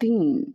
3।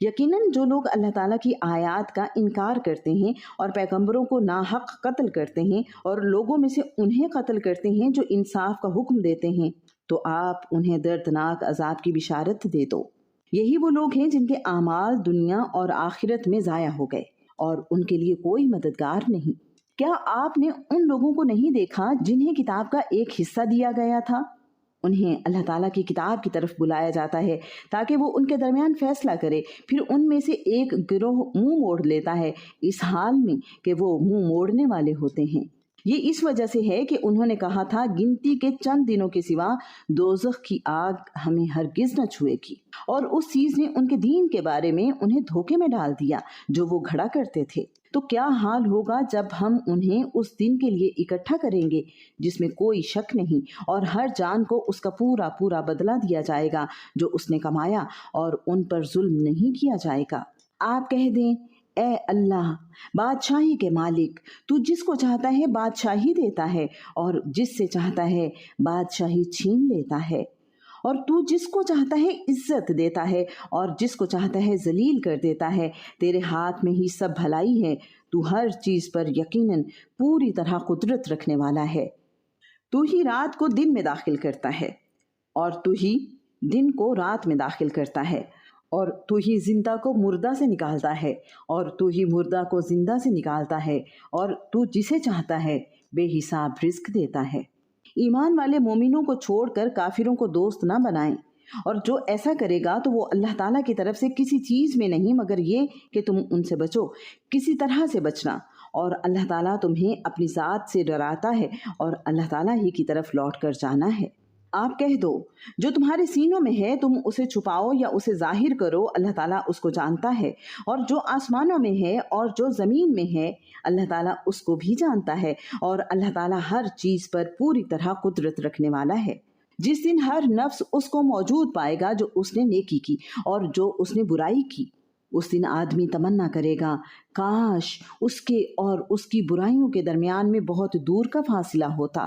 یقیناً جو لوگ اللہ تعالیٰ کی آیات کا انکار کرتے ہیں اور پیغمبروں کو ناحق قتل کرتے ہیں اور لوگوں میں سے انہیں قتل کرتے ہیں جو انصاف کا حکم دیتے ہیں، تو آپ انہیں دردناک عذاب کی بشارت دے دو۔ یہی وہ لوگ ہیں جن کے اعمال دنیا اور آخرت میں ضائع ہو گئے اور ان کے لیے کوئی مددگار نہیں۔ کیا آپ نے ان لوگوں کو نہیں دیکھا جنہیں کتاب کا ایک حصہ دیا گیا تھا؟ انہیں اللہ تعالیٰ کی کتاب کی طرف بلایا جاتا ہے تاکہ وہ ان کے درمیان فیصلہ کرے، پھر ان میں سے ایک گروہ منہ موڑ لیتا ہے، اس حال میں کہ وہ منہ موڑنے والے ہوتے ہیں۔ یہ اس وجہ سے ہے کہ انہوں نے کہا تھا گنتی کے چند دنوں کے سوا دوزخ کی آگ ہمیں ہرگز نہ چھوئے گی، اور اس چیز نے ان کے دین کے بارے میں انہیں دھوکے میں ڈال دیا جو وہ گھڑا کرتے تھے۔ تو کیا حال ہوگا جب ہم انہیں اس دن کے لیے اکٹھا کریں گے جس میں کوئی شک نہیں، اور ہر جان کو اس کا پورا پورا بدلہ دیا جائے گا جو اس نے کمایا، اور ان پر ظلم نہیں کیا جائے گا۔ آپ کہہ دیں، اے اللہ بادشاہی کے مالک، تو جس کو چاہتا ہے بادشاہی دیتا ہے اور جس سے چاہتا ہے بادشاہی چھین لیتا ہے، اور تو جس کو چاہتا ہے عزت دیتا ہے اور جس کو چاہتا ہے ذلیل کر دیتا ہے، تیرے ہاتھ میں ہی سب بھلائی ہے، تو ہر چیز پر یقیناً پوری طرح قدرت رکھنے والا ہے۔ تو ہی رات کو دن میں داخل کرتا ہے اور تو ہی دن کو رات میں داخل کرتا ہے، اور تو ہی زندہ کو مردہ سے نکالتا ہے اور تو ہی مردہ کو زندہ سے نکالتا ہے، اور تو جسے چاہتا ہے بے حساب رزق دیتا ہے۔ ایمان والے مومنوں کو چھوڑ کر کافروں کو دوست نہ بنائیں، اور جو ایسا کرے گا تو وہ اللہ تعالیٰ کی طرف سے کسی چیز میں نہیں مگر یہ کہ تم ان سے بچو، کسی طرح سے بچنا، اور اللہ تعالیٰ تمہیں اپنی ذات سے ڈراتا ہے اور اللہ تعالیٰ ہی کی طرف لوٹ کر جانا ہے۔ آپ کہہ دو، جو تمہارے سینوں میں ہے تم اسے چھپاؤ یا اسے ظاہر کرو، اللہ تعالیٰ اس کو جانتا ہے، اور جو آسمانوں میں ہے اور جو زمین میں ہے اللہ تعالیٰ اس کو بھی جانتا ہے، اور اللہ تعالیٰ ہر چیز پر پوری طرح قدرت رکھنے والا ہے۔ جس دن ہر نفس اس کو موجود پائے گا جو اس نے نیکی کی اور جو اس نے برائی کی، اس دن آدمی تمنا کرے گا کاش اس کے اور اس کی برائیوں کے درمیان میں بہت دور کا فاصلہ ہوتا،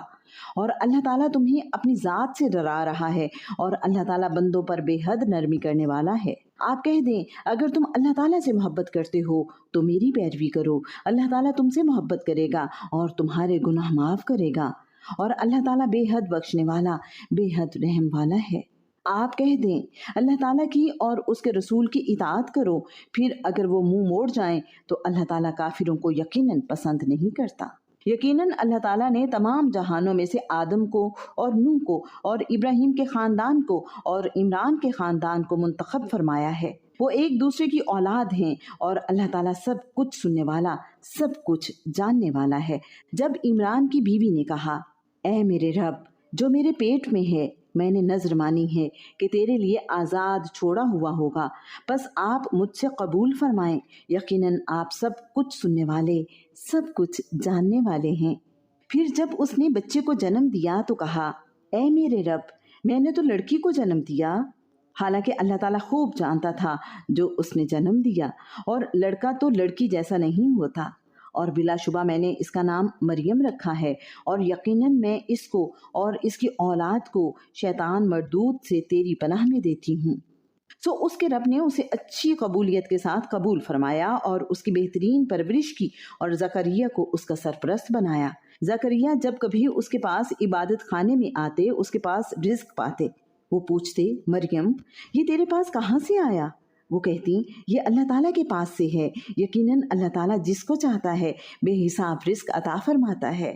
اور اللہ تعالیٰ تمہیں اپنی ذات سے ڈرا رہا ہے، اور اللہ تعالیٰ بندوں پر بے حد نرمی کرنے والا ہے۔ آپ کہہ دیں، اگر تم اللہ تعالیٰ سے محبت کرتے ہو تو میری پیروی کرو، اللہ تعالیٰ تم سے محبت کرے گا اور تمہارے گناہ معاف کرے گا، اور اللہ تعالیٰ بے حد بخشنے والا، بے حد رحم والا ہے۔ آپ کہہ دیں، اللہ تعالیٰ کی اور اس کے رسول کی اطاعت کرو، پھر اگر وہ منہ موڑ جائیں تو اللہ تعالیٰ کافروں کو یقیناً پسند نہیں کرتا۔ یقیناً اللہ تعالیٰ نے تمام جہانوں میں سے آدم کو اور نوح کو اور ابراہیم کے خاندان کو اور عمران کے خاندان کو منتخب فرمایا ہے۔ وہ ایک دوسرے کی اولاد ہیں، اور اللہ تعالیٰ سب کچھ سننے والا، سب کچھ جاننے والا ہے۔ جب عمران کی بیوی نے کہا، اے میرے رب جو میرے پیٹ میں ہے، میں نے نذر مانی ہے کہ تیرے لیے آزاد چھوڑا ہوا ہوگا، بس آپ مجھ سے قبول فرمائیں، یقیناً آپ سب کچھ سننے والے، سب کچھ جاننے والے ہیں۔ پھر جب اس نے بچے کو جنم دیا تو کہا، اے میرے رب میں نے تو لڑکی کو جنم دیا، حالانکہ اللہ تعالیٰ خوب جانتا تھا جو اس نے جنم دیا، اور لڑکا تو لڑکی جیسا نہیں ہوتا، اور بلا شبہ میں نے اس کا نام مریم رکھا ہے، اور یقیناً میں اس کو اور اس کی اولاد کو شیطان مردود سے تیری پناہ میں دیتی ہوں۔ سو اس کے رب نے اسے اچھی قبولیت کے ساتھ قبول فرمایا اور اس کی بہترین پرورش کی، اور زکریا کو اس کا سرپرست بنایا۔ زکریا جب کبھی اس کے پاس عبادت خانے میں آتے، اس کے پاس رزق پاتے، وہ پوچھتے، مریم یہ تیرے پاس کہاں سے آیا؟ وہ کہتی، یہ اللہ تعالیٰ کے پاس سے ہے، یقیناً اللہ تعالیٰ جس کو چاہتا ہے بے حساب رزق عطا فرماتا ہے۔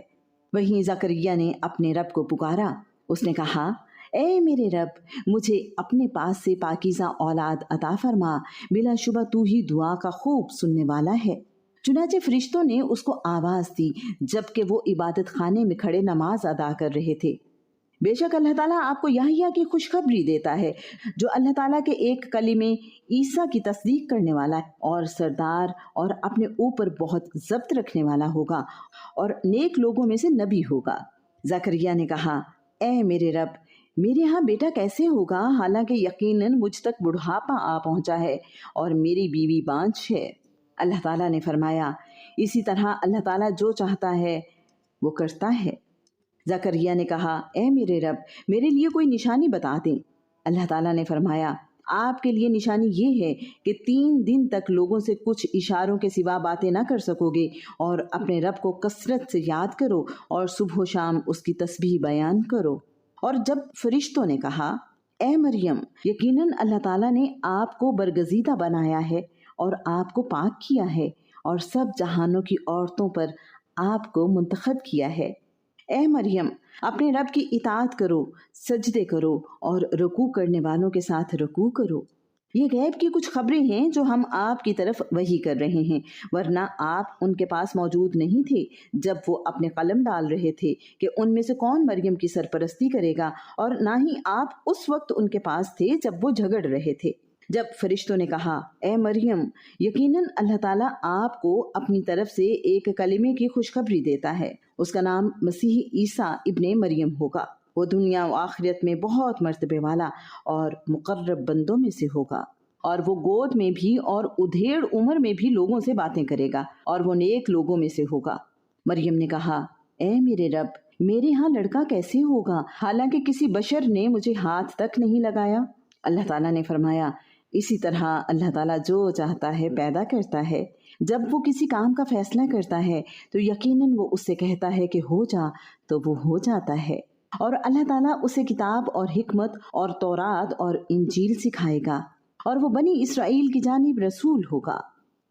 وہیں زکریا نے اپنے رب کو پکارا، اس نے کہا، اے میرے رب مجھے اپنے پاس سے پاکیزہ اولاد عطا فرما، بلا شبہ تو ہی دعا کا خوب سننے والا ہے۔ چنانچہ فرشتوں نے اس کو آواز دی جبکہ وہ عبادت خانے میں کھڑے نماز ادا کر رہے تھے، بے شک اللہ تعالیٰ آپ کو یحییٰ کی خوشخبری دیتا ہے جو اللہ تعالیٰ کے ایک کلمے عیسیٰ کی تصدیق کرنے والا ہے، اور سردار اور اپنے اوپر بہت ضبط رکھنے والا ہوگا، اور نیک لوگوں میں سے نبی ہوگا۔ زکریا نے کہا، اے میرے رب میرے ہاں بیٹا کیسے ہوگا، حالانکہ یقیناً مجھ تک بڑھاپا آ پہنچا ہے اور میری بیوی بانجھ ہے۔ اللہ تعالیٰ نے فرمایا، اسی طرح اللہ تعالیٰ جو چاہتا ہے وہ کرتا ہے۔ زکریا نے کہا، اے میرے رب میرے لیے کوئی نشانی بتا دیں۔ اللہ تعالیٰ نے فرمایا، آپ کے لیے نشانی یہ ہے کہ 3 دن تک لوگوں سے کچھ اشاروں کے سوا باتیں نہ کر سکو گے، اور اپنے رب کو کثرت سے یاد کرو اور صبح و شام اس کی تسبیح بیان کرو۔ اور جب فرشتوں نے کہا، اے مریم، یقیناً اللہ تعالیٰ نے آپ کو برگزیدہ بنایا ہے اور آپ کو پاک کیا ہے اور سب جہانوں کی عورتوں پر آپ کو منتخب کیا ہے، اے مریم اپنے رب کی اطاعت کرو، سجدے کرو اور رکوع کرنے والوں کے ساتھ رکوع کرو۔ یہ غیب کی کچھ خبریں ہیں جو ہم آپ کی طرف وحی کر رہے ہیں، ورنہ آپ ان کے پاس موجود نہیں تھے جب وہ اپنے قلم ڈال رہے تھے کہ ان میں سے کون مریم کی سرپرستی کرے گا، اور نہ ہی آپ اس وقت ان کے پاس تھے جب وہ جھگڑ رہے تھے۔ جب فرشتوں نے کہا، اے مریم، یقیناً اللہ تعالیٰ آپ کو اپنی طرف سے ایک کلمے کی خوشخبری دیتا ہے، اس کا نام مسیح عیسیٰ ابن مریم ہوگا، وہ دنیا و آخرت میں بہت مرتبے والا اور مقرب بندوں میں سے ہوگا، اور وہ گود میں بھی اور ادھیڑ عمر میں بھی لوگوں سے باتیں کرے گا، اور وہ نیک لوگوں میں سے ہوگا۔ مریم نے کہا، اے میرے رب، میرے ہاں لڑکا کیسے ہوگا حالانکہ کسی بشر نے مجھے ہاتھ تک نہیں لگایا؟ اللہ تعالیٰ نے فرمایا، اسی طرح اللہ تعالیٰ جو چاہتا ہے پیدا کرتا ہے، جب وہ کسی کام کا فیصلہ کرتا ہے تو یقیناً وہ اس سے کہتا ہے کہ ہو جا تو وہ ہو جاتا ہے، اور اللہ تعالیٰ اسے کتاب اور حکمت اور تورات اور انجیل سکھائے گا، اور وہ بنی اسرائیل کی جانب رسول ہوگا۔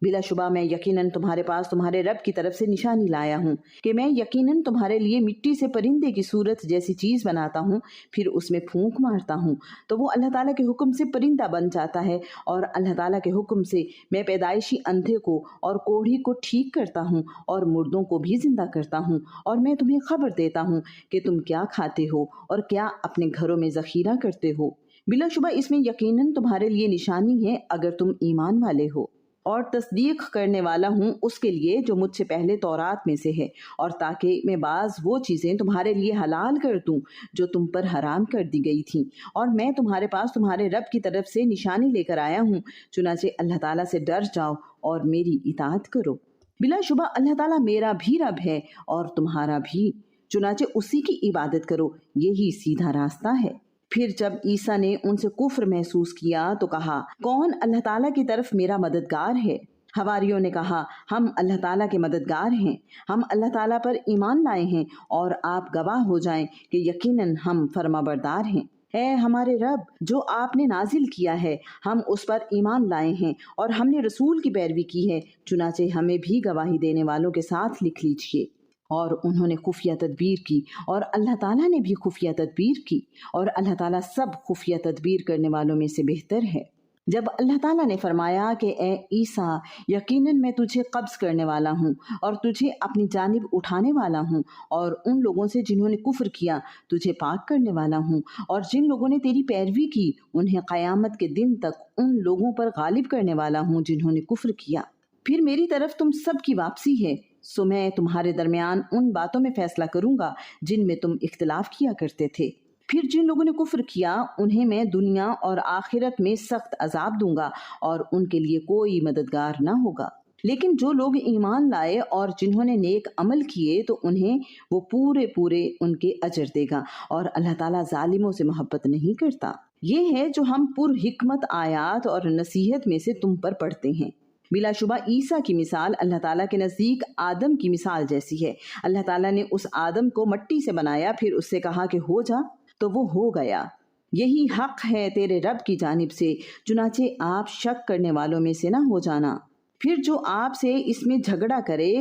بلا شبہ میں یقیناً تمہارے پاس تمہارے رب کی طرف سے نشانی لایا ہوں کہ میں یقیناً تمہارے لیے مٹی سے پرندے کی صورت جیسی چیز بناتا ہوں، پھر اس میں پھونک مارتا ہوں تو وہ اللہ تعالیٰ کے حکم سے پرندہ بن جاتا ہے، اور اللہ تعالیٰ کے حکم سے میں پیدائشی اندھے کو اور کوڑھی کو ٹھیک کرتا ہوں اور مردوں کو بھی زندہ کرتا ہوں، اور میں تمہیں خبر دیتا ہوں کہ تم کیا کھاتے ہو اور کیا اپنے گھروں میں ذخیرہ کرتے ہو۔ بلا شبہ اس میں یقیناً تمہارے لیے نشانی ہے اگر تم ایمان والے ہو، اور تصدیق کرنے والا ہوں اس کے لیے جو مجھ سے پہلے تورات میں سے ہے، اور تاکہ میں بعض وہ چیزیں تمہارے لیے حلال کر دوں جو تم پر حرام کر دی گئی تھیں، اور میں تمہارے پاس تمہارے رب کی طرف سے نشانی لے کر آیا ہوں، چنانچہ اللہ تعالیٰ سے ڈر جاؤ اور میری اطاعت کرو۔ بلا شبہ اللہ تعالیٰ میرا بھی رب ہے اور تمہارا بھی، چنانچہ اسی کی عبادت کرو، یہی سیدھا راستہ ہے۔ پھر جب عیسیٰ نے ان سے کفر محسوس کیا تو کہا، کون اللہ تعالیٰ کی طرف میرا مددگار ہے؟ حواریوں نے کہا، ہم اللہ تعالیٰ کے مددگار ہیں، ہم اللہ تعالیٰ پر ایمان لائے ہیں، اور آپ گواہ ہو جائیں کہ یقیناً ہم فرما بردار ہیں۔ اے ہمارے رب، جو آپ نے نازل کیا ہے ہم اس پر ایمان لائے ہیں، اور ہم نے رسول کی پیروی کی ہے، چنانچہ ہمیں بھی گواہی دینے والوں کے ساتھ لکھ لیجیے۔ اور انہوں نے خفیہ تدبیر کی، اور اللہ تعالیٰ نے بھی خفیہ تدبیر کی، اور اللہ تعالیٰ سب خفیہ تدبیر کرنے والوں میں سے بہتر ہے۔ جب اللہ تعالیٰ نے فرمایا کہ اے عیسیٰ، یقیناً میں تجھے قبض کرنے والا ہوں اور تجھے اپنی جانب اٹھانے والا ہوں، اور ان لوگوں سے جنہوں نے کفر کیا تجھے پاک کرنے والا ہوں، اور جن لوگوں نے تیری پیروی کی انہیں قیامت کے دن تک ان لوگوں پر غالب کرنے والا ہوں جنہوں نے کفر کیا۔ پھر میری طرف تم سب کی واپسی ہے، سو میں تمہارے درمیان ان باتوں میں فیصلہ کروں گا جن میں تم اختلاف کیا کرتے تھے۔ پھر جن لوگوں نے کفر کیا انہیں میں دنیا اور آخرت میں سخت عذاب دوں گا، اور ان کے لیے کوئی مددگار نہ ہوگا۔ لیکن جو لوگ ایمان لائے اور جنہوں نے نیک عمل کیے تو انہیں وہ پورے ان کے اجر دے گا، اور اللہ تعالیٰ ظالموں سے محبت نہیں کرتا۔ یہ ہے جو ہم پر حکمت آیات اور نصیحت میں سے تم پر پڑھتے ہیں۔ بلا شبہ عیسیٰ کی مثال اللہ تعالیٰ کے نزدیک آدم کی مثال جیسی ہے۔ اللہ تعالیٰ نے اس آدم کو مٹی سے بنایا، پھر اس سے کہا کہ ہو جا تو وہ ہو گیا۔ یہی حق ہے تیرے رب کی جانب سے، چنانچہ آپ شک کرنے والوں میں سے نہ ہو جانا۔ پھر جو آپ سے اس میں جھگڑا کرے،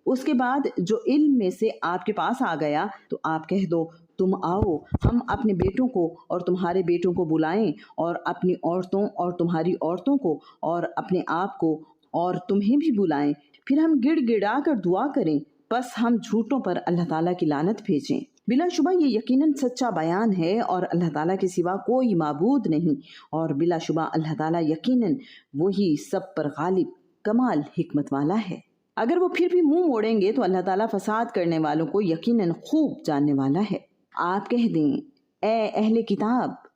اس کے بعد جو علم میں سے آپ کے پاس آ گیا تو آپ کہہ دو، تم آؤ، ہم اپنے بیٹوں کو اور تمہارے بیٹوں کو بلائیں، اور اپنی عورتوں اور تمہاری عورتوں کو اور اپنے آپ کو اور تمہیں بھی بلائیں، پھر ہم گڑ گڑا کر دعا کریں، بس ہم جھوٹوں پر اللہ تعالیٰ کی لعنت بھیجیں۔ بلا شبہ یہ یقیناً سچا بیان ہے اور اللہ تعالیٰ کے سوا کوئی معبود نہیں، اور بلا شبہ اللہ تعالیٰ یقیناً وہی سب پر غالب کمال حکمت والا ہے۔ اگر وہ پھر بھی منہ موڑیں گے تو اللہ تعالیٰ فساد کرنے والوں کو یقیناً خوب جاننے والا ہے۔ آپ کہہ دیں، اے اہل کتاب،